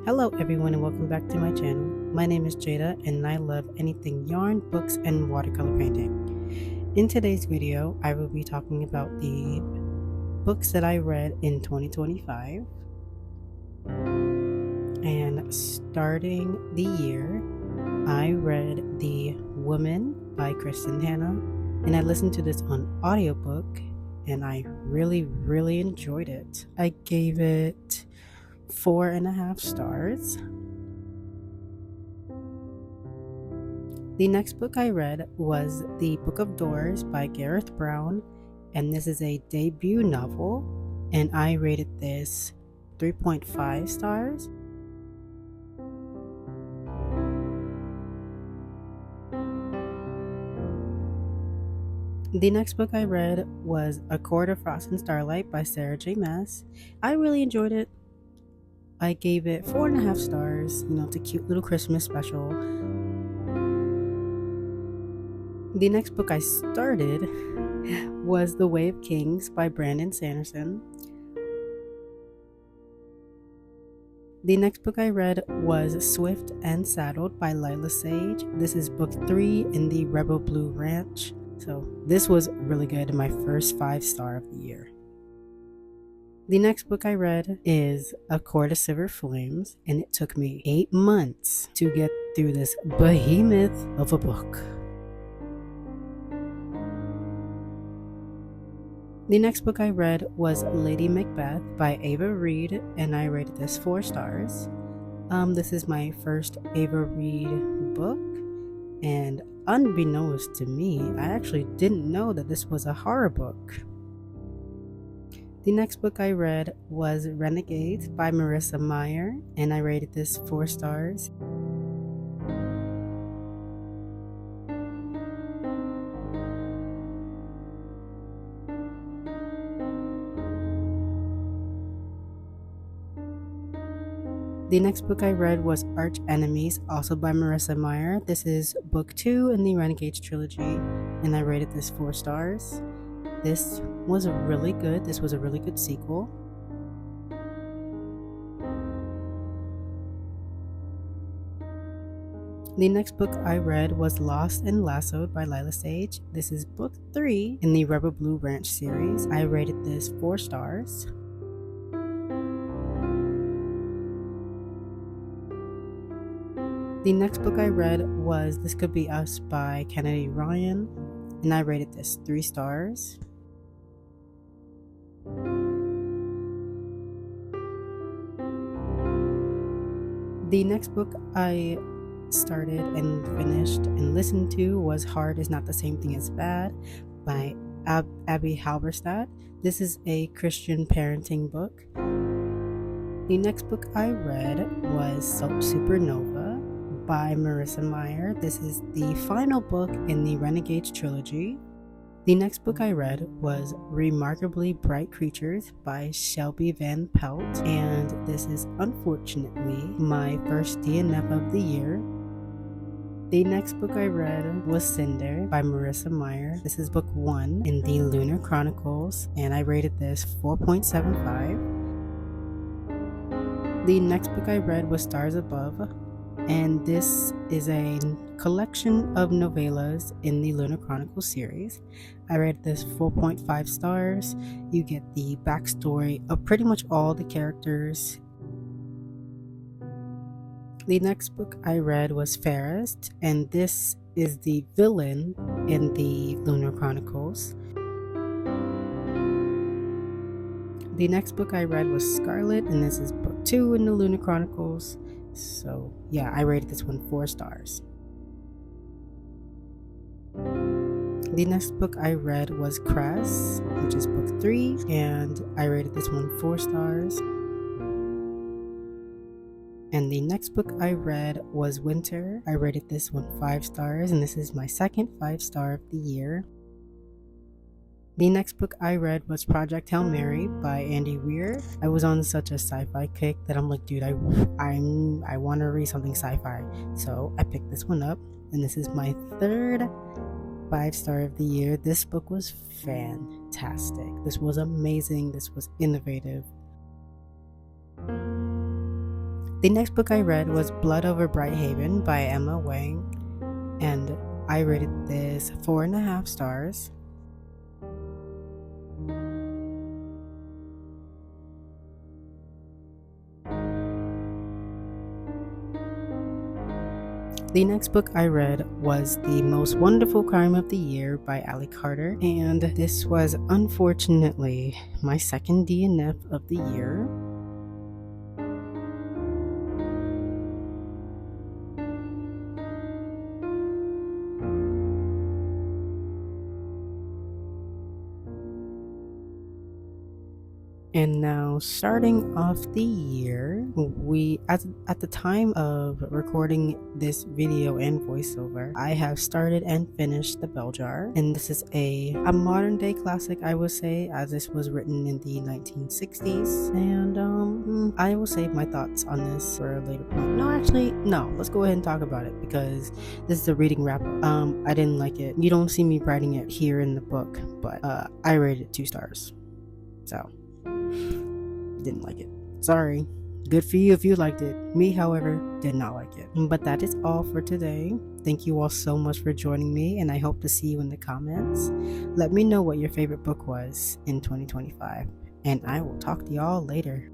Hello everyone and welcome back to my channel. My name is Jada and I love anything yarn, books, and watercolor painting. In today's video, I will be talking about the books that I read in 2025. And starting the year, I read The Woman by Kristen Hanna, and I listened to this on audiobook and I really enjoyed it. I gave it 4.5 stars. The next book I read was The Book of Doors by Gareth Brown, and this is a debut novel, and I rated this 3.5 stars. The next book I read was A Court of Frost and Starlight by Sarah J. Maas. I really enjoyed it. I gave it 4.5 stars. It's a cute little Christmas special. The next book I started was The Way of Kings by Brandon Sanderson. The next book I read was Swift and Saddled by Lila Sage. This is book 3 in the Rebel Blue Ranch. So this was really good, my first 5-star of the year. The next book I read is A Court of Silver Flames, and it took me 8 months to get through this behemoth of a book. The next book I read was Lady Macbeth by Ava Reid, and I rated this 4 stars. This is my first Ava Reid book, and unbeknownst to me, I actually didn't know that this was a horror book. The next book I read was Renegades by Marissa Meyer, and I rated this 4 stars. The next book I read was Arch Enemies, also by Marissa Meyer. This is book 2 in the Renegades trilogy, and I rated this 4 stars. This was really good. This was a really good sequel. The next book I read was Lost and Lassoed by Lila Sage. This is book 3 in the Rebel Blue Ranch series. I rated this 4 stars. The next book I read was This Could Be Us by Kennedy Ryan, and I rated this 3 stars. The next book I started and finished and listened to was Hard Is Not the Same Thing as Bad by Abby Halberstadt. This is a Christian parenting book. The next book I read was Soap Supernova by Marissa Meyer. This is the final book in the Renegades trilogy. The next book I read was Remarkably Bright Creatures by Shelby Van Pelt, and this is unfortunately my first DNF of the year. The next book I read was Cinder by Marissa Meyer. This is book 1 in the Lunar Chronicles, and I rated this 4.75. The next book I read was Stars Above, and this is a collection of novellas in the Lunar Chronicles series. I rated this 4.5 stars. You get the backstory of pretty much all the characters. The next book I read was Fairest, and this is the villain in the Lunar Chronicles. The next book I read was Scarlet, and this is book 2 in the Lunar Chronicles. So yeah, I rated this one 4 stars. The next book I read was Cress, which is book 3, and I rated this one 4 stars. And the next book I read was Winter. I rated this one 5 stars, and this is my second 5-star of the year. The next book I read was Project Hail Mary by Andy Weir. I was on such a sci-fi kick that I'm like, dude, I want to read something sci-fi. So I picked this one up, and this is my third 5-star of the year. This book was fantastic. This was amazing. This was innovative. The next book I read was Blood Over Brighthaven by Emma Wang, and I rated this 4.5 stars. The next book I read was The Most Wonderful Crime of the Year by Ali Carter, and this was unfortunately my second DNF of the year. And now, starting off the year, we at the time of recording this video and voiceover, I have started and finished The Bell Jar, and this is a modern day classic, I would say, as this was written in the 1960s. And I will save my thoughts on this for a later point. No, let's go ahead and talk about it because this is a reading wrap. I didn't like it. You don't see me writing it here in the book, but I rated it 2 stars. So didn't like it. Sorry. Good for you if you liked it. Me, however, did not like it. But that is all for today. Thank you all so much for joining me, and I hope to see you in the comments. Let me know what your favorite book was in 2025, and I will talk to y'all later.